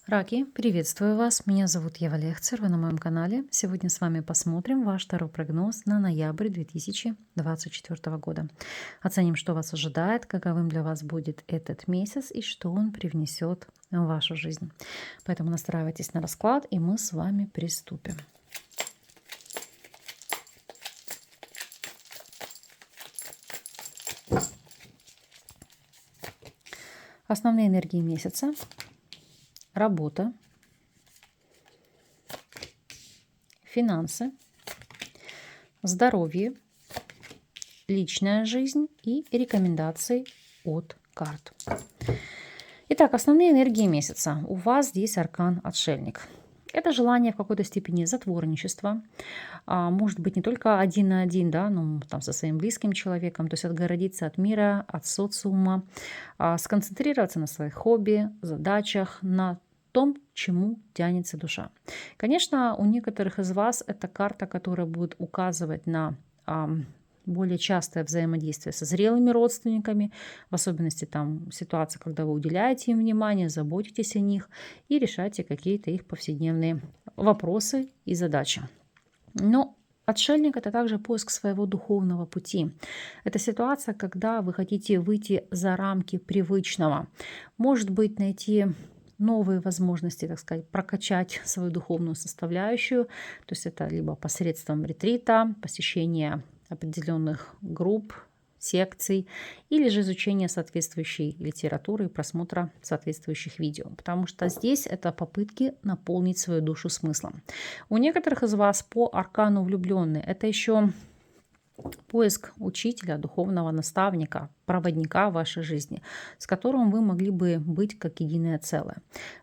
Раки, приветствую вас. Меня зовут Ева Лехцер, вы на моем канале. Сегодня с вами посмотрим ваш второй прогноз на ноябрь 2024 года. Оценим, что вас ожидает, каковым для вас будет этот месяц и что он привнесет в вашу жизнь. Поэтому настраивайтесь на расклад, и мы с вами приступим. Основные энергии месяца. Работа, финансы, здоровье, личная жизнь и рекомендации от карт. Итак, основные энергии месяца. У вас здесь аркан Отшельник. Это желание в какой-то степени затворничества. Может быть не только один на один, да, но там со своим близким человеком, то есть отгородиться от мира, от социума, сконцентрироваться на своих хобби, задачах, на том, чему тянется душа. Конечно, у некоторых из вас это карта, которая будет указывать на более частое взаимодействие со зрелыми родственниками, в особенности там ситуация, когда вы уделяете им внимание, заботитесь о них и решаете какие-то их повседневные вопросы и задачи. Но отшельник — это также поиск своего духовного пути. Это ситуация, когда вы хотите выйти за рамки привычного. Может быть, найти новые возможности, так сказать, прокачать свою духовную составляющую. То есть это либо посредством ретрита, посещения определенных групп, секций, или же изучения соответствующей литературы и просмотра соответствующих видео. Потому что здесь это попытки наполнить свою душу смыслом. У некоторых из вас по аркану влюбленные это еще поиск учителя, духовного наставника, проводника в вашей жизни, с которым вы могли бы быть как единое целое.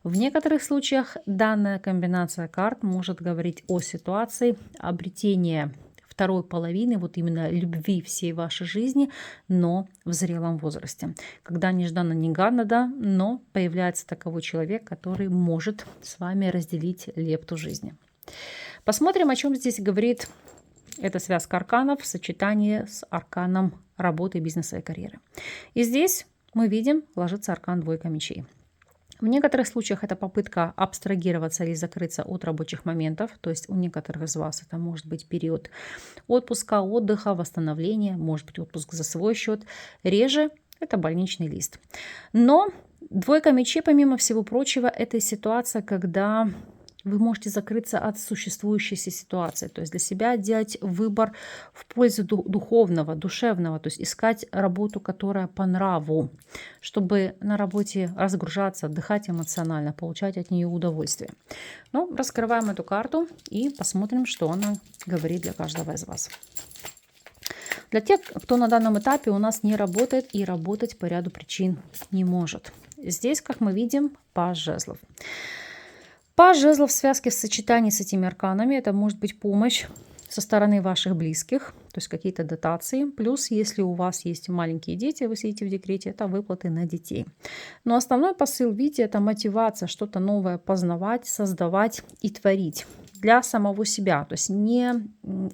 В некоторых случаях данная комбинация карт может говорить о ситуации обретения второй половины, вот именно любви всей вашей жизни, но в зрелом возрасте. Когда нежданно-негаданно, да, но появляется таковой человек, который может с вами разделить лепту жизни. Посмотрим, о чем здесь говорит эта связка арканов в сочетании с арканом работы, бизнеса и карьеры. И здесь мы видим, ложится аркан двойка мечей. В некоторых случаях это попытка абстрагироваться или закрыться от рабочих моментов. То есть у некоторых из вас это может быть период отпуска, отдыха, восстановления, может быть отпуск за свой счет. Реже это больничный лист. Но двойка мечей, помимо всего прочего, это ситуация, когда вы можете закрыться от существующей ситуации, то есть для себя делать выбор в пользу духовного, душевного, то есть искать работу, которая по нраву, чтобы на работе разгружаться, отдыхать эмоционально, получать от нее удовольствие. Ну, раскрываем эту карту и посмотрим, что она говорит для каждого из вас. Для тех, кто на данном этапе у нас не работает и работать по ряду причин не может. Здесь, как мы видим, паж жезлов. Паж жезлов в связке в сочетании с этими арканами. Это может быть помощь со стороны ваших близких, то есть какие-то дотации. Плюс, если у вас есть маленькие дети, вы сидите в декрете, это выплаты на детей. Но основной посыл, видите, это мотивация, что-то новое познавать, создавать и творить для самого себя. То есть не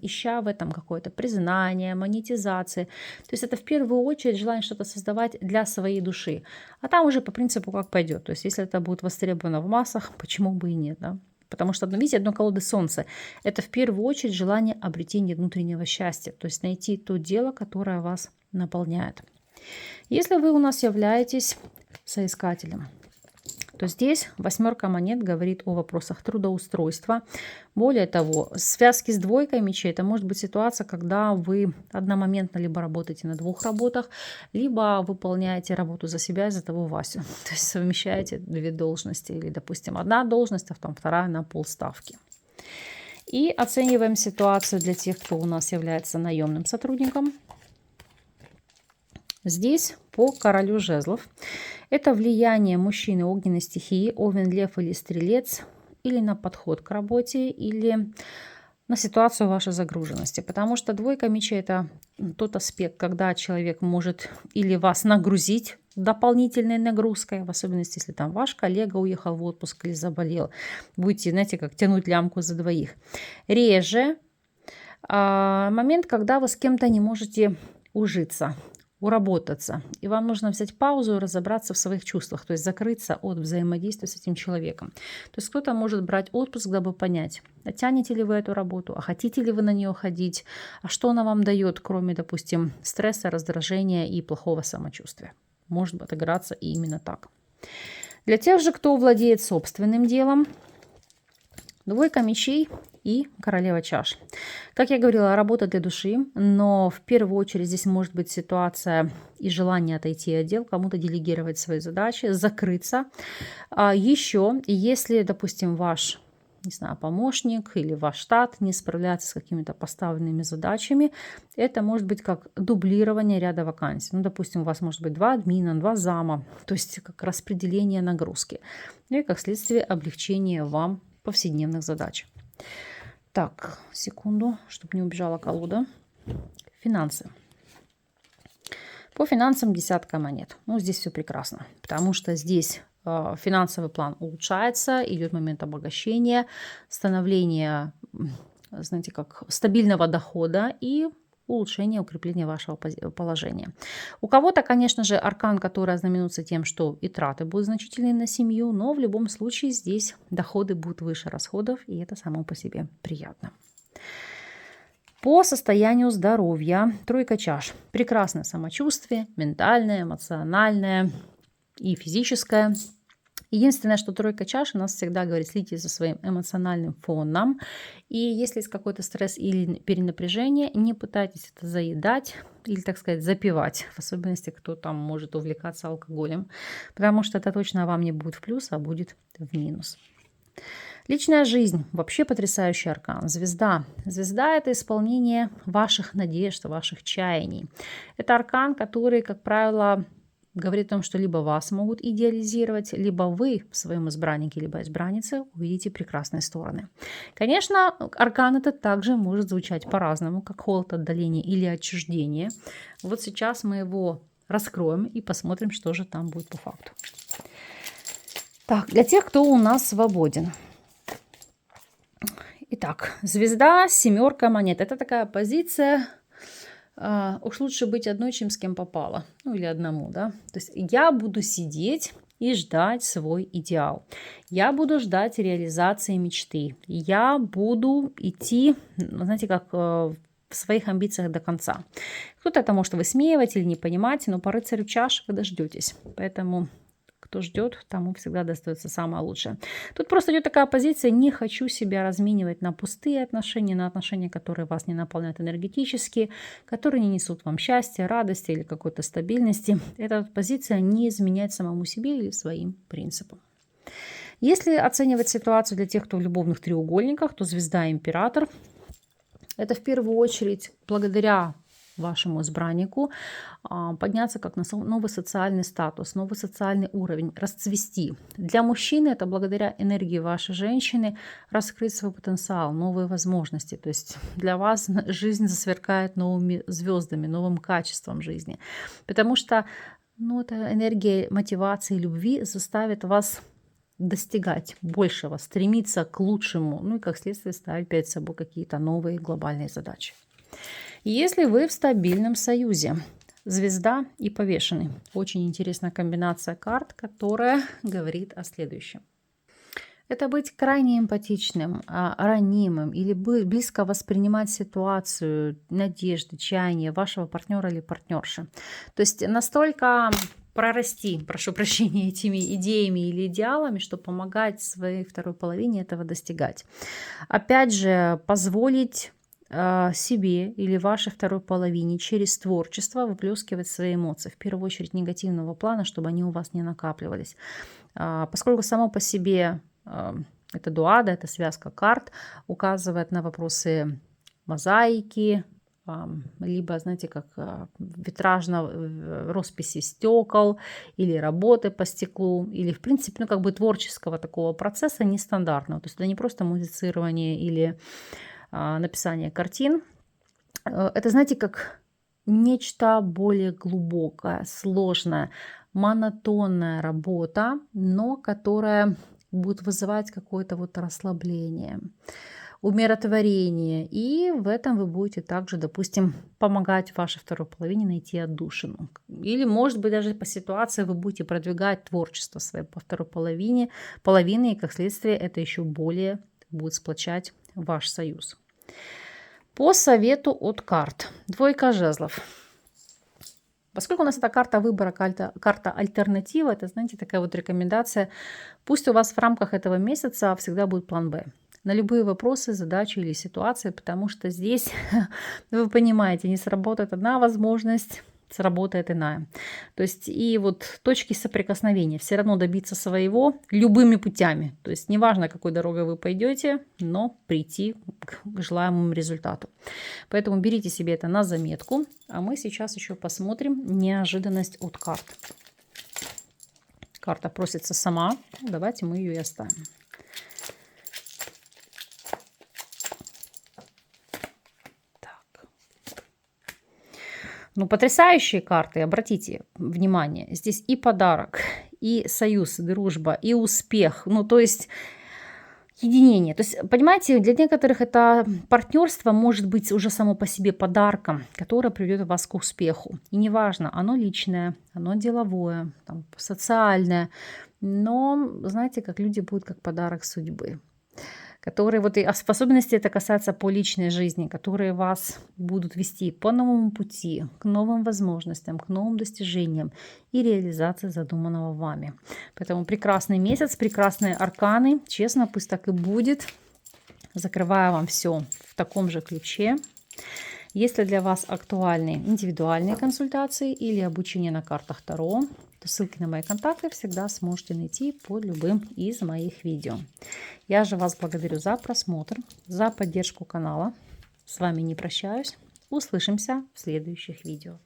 ища в этом какое-то признание, монетизации. То есть это в первую очередь желание что-то создавать для своей души. А там уже по принципу как пойдет. То есть если это будет востребовано в массах, почему бы и нет, да? Потому что, видите, одно колоды солнца. Это в первую очередь желание обретения внутреннего счастья. То есть найти то дело, которое вас наполняет. Если вы у нас являетесь соискателем, то здесь восьмерка монет говорит о вопросах трудоустройства. Более того, связки с двойкой мечей, это может быть ситуация, когда вы одномоментно либо работаете на двух работах, либо выполняете работу за себя и за того Васю. То есть совмещаете две должности, или, допустим, одна должность, а там вторая на полставки. И оцениваем ситуацию для тех, кто у нас является наемным сотрудником. Здесь по королю жезлов это влияние мужчины огненной стихии, овен, лев или стрелец, или на подход к работе, или на ситуацию вашей загруженности. Потому что двойка мечей — это тот аспект, когда человек может или вас нагрузить дополнительной нагрузкой, в особенности, если там ваш коллега уехал в отпуск или заболел. Будете, знаете, как тянуть лямку за двоих. Реже момент, когда вы с кем-то не можете ужиться. уработаться. И вам нужно взять паузу и разобраться в своих чувствах, то есть закрыться от взаимодействия с этим человеком. То есть кто-то может брать отпуск, дабы понять, а тянете ли вы эту работу, а хотите ли вы на нее ходить, а что она вам дает, кроме, допустим, стресса, раздражения и плохого самочувствия. Может отыграться и именно так. Для тех же, кто владеет собственным делом, двойка мечей и королева чаш. Как я говорила, работа для души, но в первую очередь здесь может быть ситуация и желание отойти от дел, кому-то делегировать свои задачи, закрыться. Еще, если, допустим, ваш, не знаю, помощник или ваш штат не справляется с какими-то поставленными задачами, это может быть как дублирование ряда вакансий. Ну, допустим, у вас может быть 2 админа, 2 зама, то есть как распределение нагрузки. Ну и как следствие облегчение вам повседневных задач. Так, секунду, чтобы не убежала колода. Финансы. По финансам десятка монет. Ну, здесь все прекрасно, потому что здесь финансовый план улучшается, идет момент обогащения, становления, знаете, как стабильного дохода и улучшение, укрепление вашего положения. У кого-то, конечно же, аркан, который ознаменуется тем, что и траты будут значительные на семью, но в любом случае здесь доходы будут выше расходов, и это само по себе приятно. По состоянию здоровья тройка чаш. Прекрасное самочувствие, ментальное, эмоциональное и физическое. Единственное, что тройка чаш у нас всегда говорит, следите за своим эмоциональным фоном. И если есть какой-то стресс или перенапряжение, не пытайтесь это заедать или, так сказать, запивать. В особенности, кто там может увлекаться алкоголем. Потому что это точно вам не будет в плюс, а будет в минус. Личная жизнь. Вообще потрясающий аркан. Звезда. Звезда – это исполнение ваших надежд, ваших чаяний. Это аркан, который, как правило, говорит о том, что либо вас могут идеализировать, либо вы в своем избраннике, либо избраннице увидите прекрасные стороны. Конечно, аркан этот также может звучать по-разному, как холод, отдаление или отчуждение. Вот сейчас мы его раскроем и посмотрим, что же там будет по факту. Так, для тех, кто у нас свободен. Итак, звезда, семерка монет. Это такая позиция... уж лучше быть одной, чем с кем попало. Ну, или одному, да. То есть я буду сидеть и ждать свой идеал. Я буду ждать реализации мечты. Я буду идти, знаете, как в своих амбициях до конца. Кто-то это может высмеивать или не понимать, но по рыцарю чаш вы дождетесь. Поэтому... Кто ждет, тому всегда достается самое лучшее. Тут просто идет такая позиция, не хочу себя разменивать на пустые отношения, на отношения, которые вас не наполняют энергетически, которые не несут вам счастья, радости или какой-то стабильности. Эта позиция не изменять самому себе или своим принципам. Если оценивать ситуацию для тех, кто в любовных треугольниках, то звезда и император. Это в первую очередь благодаря вашему избраннику подняться как на новый социальный статус, новый социальный уровень, расцвести. Для мужчины это благодаря энергии вашей женщины раскрыть свой потенциал, новые возможности. То есть для вас жизнь засверкает новыми звездами, новым качеством жизни. Потому что эта энергия мотивации, любви заставит вас достигать большего, стремиться к лучшему, ну и как следствие ставить перед собой какие-то новые глобальные задачи. Если вы в стабильном союзе, звезда и повешенный. Очень интересная комбинация карт, которая говорит о следующем. Это быть крайне эмпатичным, ранимым или близко воспринимать ситуацию, надежды, чаяния вашего партнера или партнерши. То есть настолько прорасти, прошу прощения, этими идеями или идеалами, чтобы помогать своей второй половине этого достигать. Опять же, позволить себе или вашей второй половине через творчество выплескивать свои эмоции, в первую очередь негативного плана, чтобы они у вас не накапливались. Поскольку само по себе это дуада, это связка карт, указывает на вопросы мозаики, либо, знаете, как витражной росписи стекол, или работы по стеклу, или, в принципе, как бы творческого такого процесса нестандартного. То есть это не просто музицирование или написание картин. Это, знаете, как нечто более глубокое, сложное, монотонная работа, но которая будет вызывать какое-то расслабление. умиротворение. И в этом вы будете также, допустим, помогать вашей второй половине найти отдушину. Или, может быть, даже по ситуации вы будете продвигать творчество своей по второй половине, и, как следствие, это еще более будет сплочать ваш союз. По совету от карт. Двойка жезлов. Поскольку у нас это карта выбора, карта альтернатива, это, знаете, такая вот рекомендация. Пусть у вас в рамках этого месяца всегда будет план «Б» на любые вопросы, задачи или ситуации, потому что здесь, вы понимаете, не сработает одна возможность, сработает иная. То есть и вот точки соприкосновения, все равно добиться своего любыми путями. То есть неважно, какой дорогой вы пойдете, но прийти к желаемому результату. Поэтому берите себе это на заметку. А мы сейчас еще посмотрим неожиданность от карт. Карта просится сама. Давайте мы ее и оставим. Ну, потрясающие карты, обратите внимание. Здесь и подарок, и союз, и дружба, и успех. Ну, то есть единение. То есть, понимаете, для некоторых это партнерство может быть уже само по себе подарком, которое приведет вас к успеху. И неважно, оно личное, оно деловое, там, социальное. Но, знаете, как люди будут как подарок судьбы. Которые, вот и в особенности это касается по личной жизни, которые вас будут вести по новому пути, к новым возможностям, к новым достижениям и реализации задуманного вами. Поэтому прекрасный месяц, прекрасные арканы. Честно, пусть так и будет. Закрываю вам все в таком же ключе. Если для вас актуальны индивидуальные консультации или обучение на картах Таро, то ссылки на мои контакты всегда сможете найти под любым из моих видео. Я же вас благодарю за просмотр, за поддержку канала. С вами не прощаюсь. Услышимся в следующих видео.